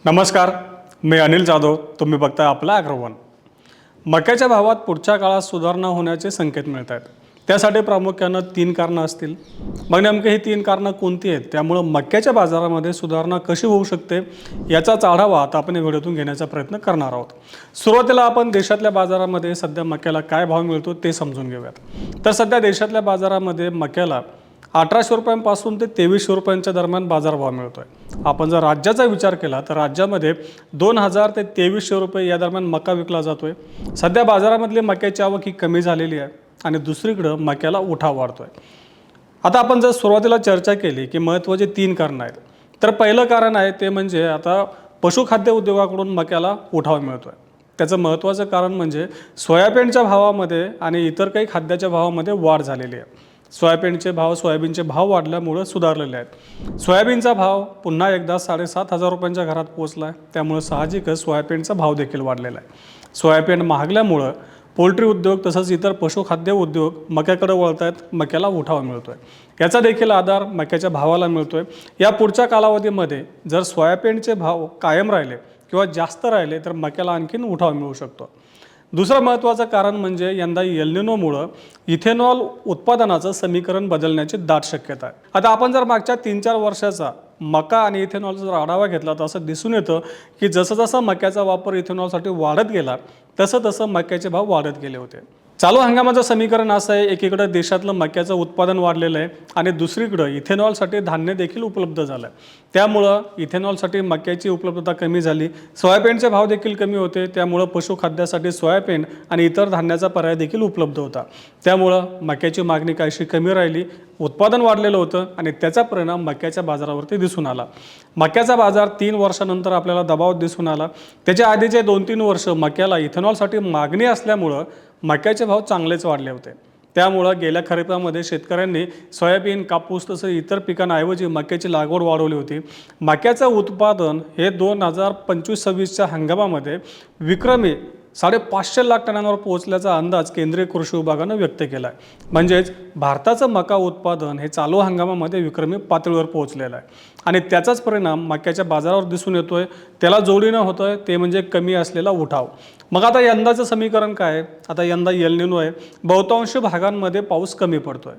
नमस्कार, मी अनिल जाधव. तुम्ही बघताय आपला ॲग्रोवन. मक्याच्या भावात पुढच्या काळात सुधारणा होण्याचे संकेत मिळत आहेत. त्यासाठी प्रामुख्यानं 3 कारणं असतील. मग नेमके ही 3 कारणं कोणती आहेत, त्यामुळं मक्याच्या बाजारामध्ये सुधारणा कशी होऊ शकते याचाच आढावा आता आपण या व्हिडिओतून घेण्याचा प्रयत्न करणार आहोत. सुरुवातीला आपण देशातल्या बाजारामध्ये सध्या मक्याला काय भाव मिळतो ते समजून घेऊयात. तर सध्या देशातल्या बाजारामध्ये मक्याला 1800 रुपयांपासून ते 2300 रुपयांच्या दरम्यान बाजारभाव मिळतो आहे. आपण जर राज्याचा विचार केला तर राज्यामध्ये 2000 ते 2300 रुपये या दरम्यान मका विकला जातो आहे. सध्या बाजारामधली मक्याची आवक ही कमी झालेली आहे आणि दुसरीकडं मक्याला उठाव वाढतो आहे. आता आपण जर सुरुवातीला चर्चा केली की महत्त्वाची 3 कारणं आहेत, तर पहिलं कारण आहे ते म्हणजे आता पशुखाद्य उद्योगाकडून मक्याला उठाव मिळतो आहे. त्याचं महत्त्वाचं कारण म्हणजे सोयाबीनच्या भावामध्ये आणि इतर काही खाद्याच्या भावामध्ये वाढ झालेली आहे. सोयाबीनचे भाव वाढल्यामुळं सुधारलेले आहेत. सोयाबीनचा भाव पुन्हा एकदा 7500 रुपयांच्या घरात पोहोचला आहे. त्यामुळे साहजिकच सोयाबीनचा भाव देखील वाढलेला आहे. सोयाबीन महागल्यामुळं पोल्ट्री उद्योग तसंच इतर पशुखाद्य उद्योग मक्याकडे वळत आहेत. मक्याला उठाव मिळतो आहे. याचा देखील आधार मक्याच्या भावाला मिळतो आहे. या पुढच्या कालावधीमध्ये जर सोयाबीनचे भाव कायम राहिले किंवा जास्त राहिले तर मक्याला आणखीन उठाव मिळू शकतो. दुसरं महत्त्वाचं कारण म्हणजे यंदा एल निनोमुळं इथेनॉल उत्पादनाचं समीकरण बदलण्याची दाट शक्यता आहे. आता आपण जर मागच्या 3-4 वर्षाचा मका आणि इथेनॉलचा जर आढावा घेतला तर असं दिसून येतं की जसं जसं मक्याचा वापर इथेनॉलसाठी वाढत गेला तसं तसं मक्याचे भाव वाढत गेले होते. चालू हंगामाचं समीकरण असं आहे, एकीकडे देशातलं मक्याचं उत्पादन वाढलेलं आहे आणि दुसरीकडं इथेनॉलसाठी धान्य देखील उपलब्ध झालं आहे. त्यामुळं इथेनॉलसाठी मक्याची उपलब्धता कमी झाली. सोयाबीनचे भाव देखील कमी होते. त्यामुळं पशुखाद्यासाठी सोयाबीन आणि इतर धान्याचा पर्याय देखील उपलब्ध होता. त्यामुळं मक्याची मागणी काहीशी कमी राहिली, उत्पादन वाढलेलं होतं आणि त्याचा परिणाम मक्याच्या बाजारावरती दिसून आला. मक्याचा बाजार 3 वर्षानंतर आपल्याला दबाव दिसून आला. त्याच्या आधीचे 2-3 वर्ष मक्याला इथेनॉलसाठी मागणी असल्यामुळं मक्याचे भाव चांगलेच वाढले होते. त्यामुळं गेल्या खरीपामध्ये शेतकऱ्यांनी सोयाबीन, कापूस तसं इतर पिकांऐवजी मक्याची लागवड वाढवली होती. मक्याचं उत्पादन हे 2025-26च्या हंगामामध्ये विक्रमी 550 लाख टनांवर पोहोचल्याचा अंदाज केंद्रीय कृषी विभागानं व्यक्त केला आहे. म्हणजेच भारताचं मका उत्पादन हे चालू हंगामामध्ये विक्रमी पातळीवर पोहोचलेलं आहे आणि त्याचाच परिणाम मक्याच्या बाजारावर दिसून येतोय. त्याला जोडीनं होतोय ते म्हणजे कमी असलेला उठाव. मग आता यंदाचं समीकरण काय आहे? आता यंदा एल निनो आहे. बहुतांश भागांमध्ये पाऊस कमी पडतोय.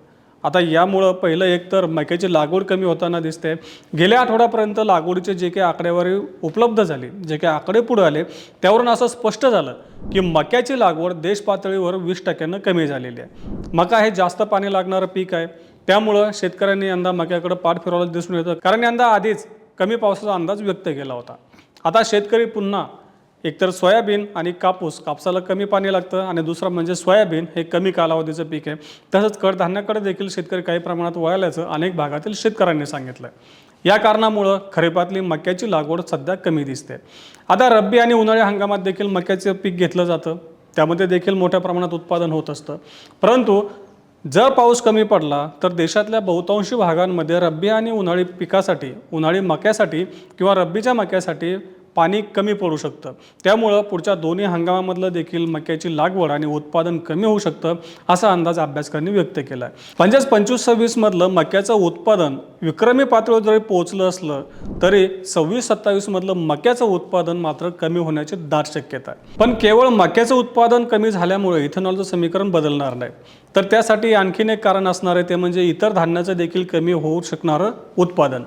आता यामुळं पहिलं एकतर मक्याची लागवड कमी होताना दिसते. गेल्या आठवड्यापर्यंत लागवडीचे जे काही आकडेवारी उपलब्ध झाली, जे काही आकडे पुढे आले त्यावरून असं स्पष्ट झालं की मक्याची लागवड देश पातळीवर 20% कमी झालेली आहे. मका हे जास्त पाणी लागणारं पीक आहे. त्यामुळं शेतकऱ्यांनी यंदा मक्याकडे पाठ फिरवलं दिसून येतं, कारण यंदा आधीच कमी पावसाचा अंदाज व्यक्त केला होता. आता शेतकरी पुन्हा एकतर सोयाबीन आणि कापसाला कमी पाणी लागतं आणि दुसरं म्हणजे सोयाबीन हे कमी कालावधीचं पीक आहे. तसंच कडधान्याकडे देखील शेतकरी काही प्रमाणात वळाल्याचं अनेक भागातील शेतकऱ्यांनी सांगितलं. या कारणामुळं खरीपातली मक्याची लागवड सध्या कमी दिसते. आता रब्बी आणि उन्हाळी हंगामात देखील मक्याचं पीक घेतलं जातं. त्यामध्ये देखील मोठ्या प्रमाणात उत्पादन होत असतं. परंतु जर पाऊस कमी पडला तर देशातल्या बहुतांशी भागांमध्ये रब्बी आणि उन्हाळी पिकासाठी, उन्हाळी मक्यासाठी किंवा रब्बीच्या मक्यासाठी पाणी कमी पडू शकतं. त्यामुळं पुढच्या दोन्ही हंगामामधलं देखील मक्याची लागवड आणि उत्पादन कमी होऊ शकतं असा अंदाज अभ्यासकांनी व्यक्त केला आहे. म्हणजेच 25-26 मधलं मक्याचं उत्पादन विक्रमी पातळीवर जरी पोहोचलं असलं तरी 26-27 मधलं मक्याचं उत्पादन मात्र कमी होण्याची दाट शक्यता आहे. पण केवळ मक्याचं उत्पादन कमी झाल्यामुळे इथेनॉलचं समीकरण बदलणार नाही. तर त्यासाठी आणखीन एक कारण असणार आहे, ते म्हणजे इतर धान्याचं देखील कमी होऊ शकणारं उत्पादन.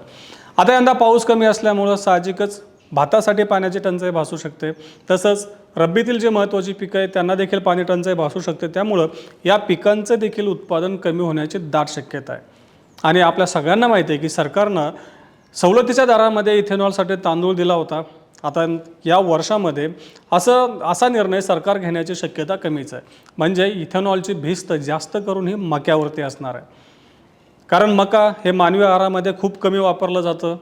आता यंदा पाऊस कमी असल्यामुळं साहजिकच भातासाठी पाण्याची टंचाई भासू शकते. तसंच रब्बीतील जे महत्त्वाची पिकं आहेत त्यांना देखील पाणी टंचाई भासू शकते. त्यामुळं या पिकांचं देखील उत्पादन कमी होण्याची दाट शक्यता आहे. आणि आपल्या सगळ्यांना माहिती आहे की सरकारनं सवलतीच्या दरामध्ये इथेनॉलसाठी तांदूळ दिला होता. आता या वर्षामध्ये असा निर्णय सरकार घेण्याची शक्यता कमीच आहे. म्हणजे इथेनॉलची भिस्त जास्त करून ही मक्यावरती असणार आहे. कारण मका हे मानवी आहारामध्ये खूप कमी वापरलं जातं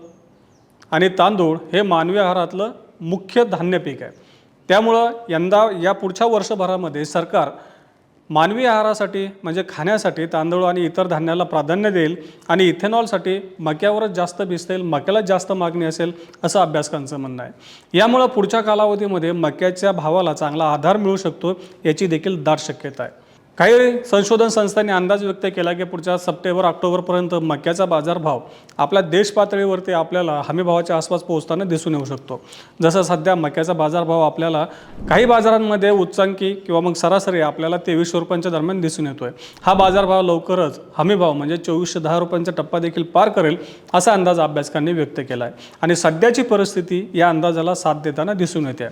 आणि तांदूळ हे मानवी आहारातलं मुख्य धान्य पीक आहे. त्यामुळं यंदा या पुढच्या वर्षभरामध्ये सरकार मानवी आहारासाठी म्हणजे खाण्यासाठी तांदूळ आणि इतर धान्याला प्राधान्य देईल आणि इथेनॉलसाठी मक्यावरच जास्त भिजता मक्याला जास्त मागणी असेल असं अभ्यासकांचं म्हणणं आहे. यामुळं पुढच्या कालावधीमध्ये मक्याच्या भावाला चांगला आधार मिळू शकतो याची देखील दाट शक्यता आहे. काही संशोधन संस्थांनी अंदाज व्यक्त केला की पुढच्या सप्टेंबर ऑक्टोबरपर्यंत मक्याचा बाजारभाव आपल्या देश पातळीवरती आपल्याला हमीभावाच्या आसपास पोहोचताना दिसून येऊ शकतो. जसं सध्या मक्याचा बाजारभाव आपल्याला काही बाजारांमध्ये उच्चांकी किंवा मग सरासरी आपल्याला 2300 रुपयांच्या दरम्यान दिसून येतोय. हा बाजारभाव लवकरच हमीभाव म्हणजे 2410 रुपयांचा टप्पा देखील पार करेल असा अंदाज अभ्यासकांनी व्यक्त केला आहे आणि सध्याची परिस्थिती या अंदाजाला साथ देताना दिसून येते.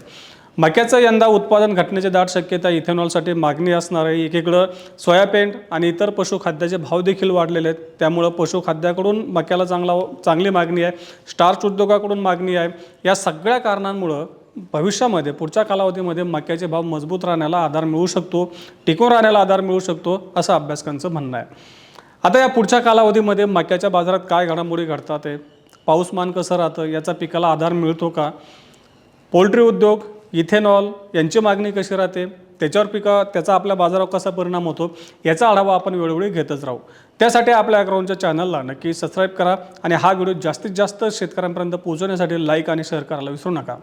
मक्याचं यंदा उत्पादन घटण्याची दाट शक्यता, इथेनॉलसाठी मागणी असणार आहे. एकीकडं सोयाबीन आणि इतर पशुखाद्याचे भाव देखील वाढलेले आहेत, त्यामुळं पशुखाद्याकडून मक्याला चांगली मागणी आहे, स्टार्च उद्योगाकडून मागणी आहे. या सगळ्या कारणांमुळं भविष्यामध्ये पुढच्या कालावधीमध्ये मक्याचे भाव मजबूत राहण्याला आधार मिळू शकतो, टिकून राहण्याला आधार मिळू शकतो असं अभ्यासकांचं म्हणणं आहे. आता या पुढच्या कालावधीमध्ये मक्याच्या बाजारात काय घडामोडी घडतात आहे, पाऊसमान कसं राहतं, याचा पिकाला आधार मिळतो का, पोल्ट्री उद्योग, इथेनॉल यांची मागणी कशी राहते, त्याचा आपल्या बाजारावर कसा परिणाम होतो, याचा आढावा आपण वेळोवेळी घेतच राहू. त्यासाठी आपल्या ॲग्रोवनच्या चॅनलला नक्की सबस्क्राईब करा आणि हा व्हिडिओ जास्तीत जास्त शेतकऱ्यांपर्यंत पोहोचवण्यासाठी लाईक आणि शेअर करायला विसरू नका.